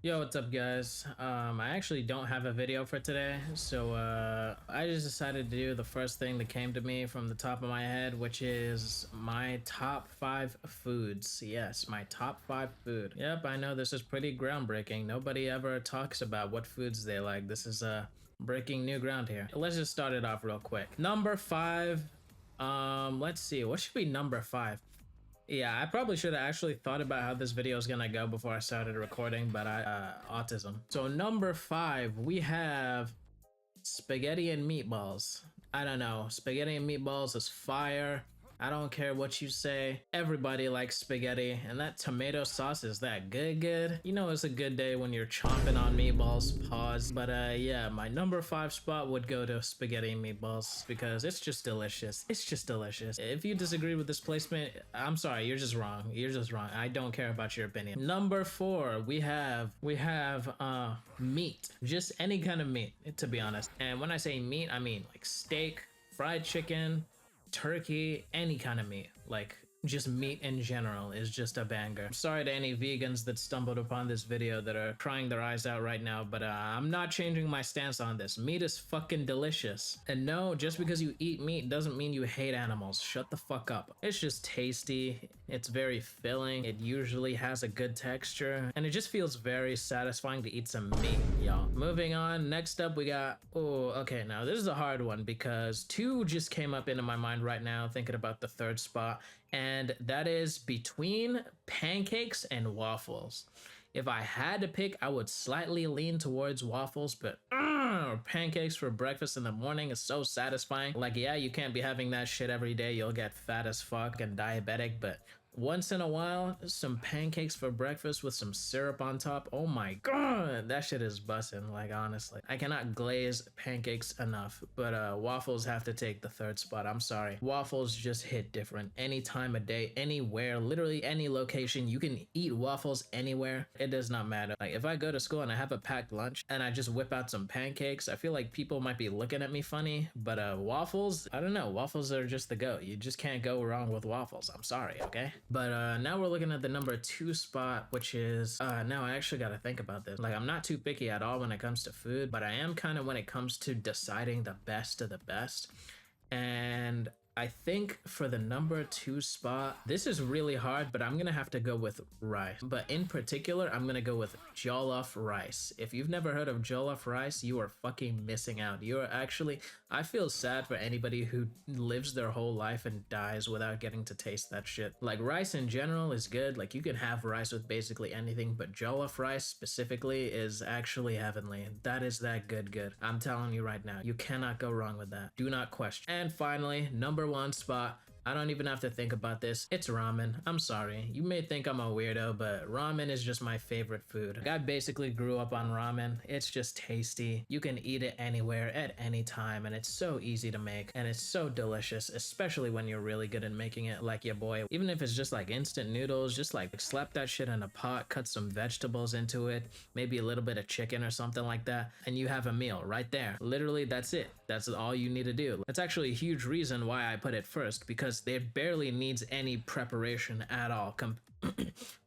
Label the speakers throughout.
Speaker 1: Yo, what's up guys? I actually don't have a video for today, so I just decided to do the first thing that came to me from the top of my head, which is my top 5 foods. Yes, my top 5 food. Yep, I know this is pretty groundbreaking. Nobody ever talks about what foods they like. This is breaking new ground here. Let's just start it off real quick. Number 5, let's see, what should be number 5? Yeah, I probably should have actually thought about how this video is gonna go before I started recording, but autism. So number 5, we have spaghetti and meatballs. I don't know, spaghetti and meatballs is fire. I don't care what you say. Everybody likes spaghetti, and that tomato sauce is that good. You know it's a good day when you're chomping on meatballs, pause. But yeah, my number 5 spot would go to spaghetti and meatballs because it's just delicious. It's just delicious. If you disagree with this placement, I'm sorry, you're just wrong. You're just wrong. I don't care about your opinion. Number 4, we have meat. Just any kind of meat, to be honest. And when I say meat, I mean like steak, fried chicken, turkey, any kind of meat. Like just meat in general is just a banger. I'm sorry to any vegans that stumbled upon this video that are crying their eyes out right now, but I'm not changing my stance on this. Meat is fucking delicious. And no, just because you eat meat doesn't mean you hate animals. Shut the fuck up. It's just tasty. It's very filling. It usually has a good texture, and it just feels very satisfying to eat some meat, y'all. Moving on, next up we got, oh, okay, now this is a hard one because 2 just came up into my mind right now thinking about the 3rd spot, and that is between pancakes and waffles. If I had to pick, I would slightly lean towards waffles, but pancakes for breakfast in the morning is so satisfying. Like, yeah, you can't be having that shit every day. You'll get fat as fuck and diabetic, but once in a while, some pancakes for breakfast with some syrup on top. Oh my god, that shit is bussin', like honestly. I cannot glaze pancakes enough, but waffles have to take the 3rd spot. I'm sorry. Waffles just hit different. Any time of day, anywhere, literally any location, you can eat waffles anywhere. It does not matter. Like if I go to school and I have a packed lunch and I just whip out some pancakes, I feel like people might be looking at me funny, but waffles, I don't know, waffles are just the go. You just can't go wrong with waffles. I'm sorry, okay? But now we're looking at the number 2 spot, which is, now I actually gotta think about this. Like I'm not too picky at all when it comes to food, but I am kind of when it comes to deciding the best of the best. And I think for the number 2 spot, this is really hard, but I'm gonna have to go with rice. But in particular, I'm gonna go with jollof rice. If you've never heard of jollof rice, you are fucking missing out. You are actually, I feel sad for anybody who lives their whole life and dies without getting to taste that shit. Like rice in general is good. Like you can have rice with basically anything, but jollof rice specifically is actually heavenly. That is that good. I'm telling you right now, you cannot go wrong with that. Do not question. And finally, number 1 spot, I don't even have to think about this. It's ramen. I'm sorry. You may think I'm a weirdo, but ramen is just my favorite food. Like, I basically grew up on ramen. It's just tasty. You can eat it anywhere at any time, and it's so easy to make, and it's so delicious, especially when you're really good at making it like your boy. Even if it's just like instant noodles, just like slap that shit in a pot, cut some vegetables into it, maybe a little bit of chicken or something like that, and you have a meal right there. Literally, that's it. That's all you need to do. That's actually a huge reason why I put it first, because it barely needs any preparation at all.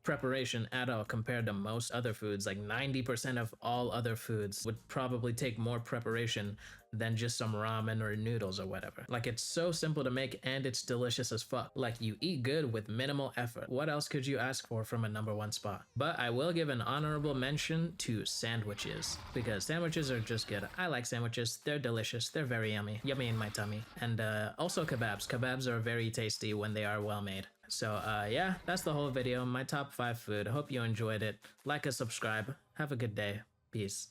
Speaker 1: Preparation at all compared to most other foods. Like 90% of all other foods would probably take more preparation than just some ramen or noodles or whatever. Like it's so simple to make and it's delicious as fuck. Like you eat good with minimal effort. What else could you ask for from a number 1 spot? But I will give an honorable mention to sandwiches because sandwiches are just good. I like sandwiches. They're delicious. They're very yummy. Yummy in my tummy. And also kebabs. Kebabs are very tasty when they are well made. So yeah, that's the whole video. My top 5 food. Hope you enjoyed it. Like and subscribe. Have a good day. Peace.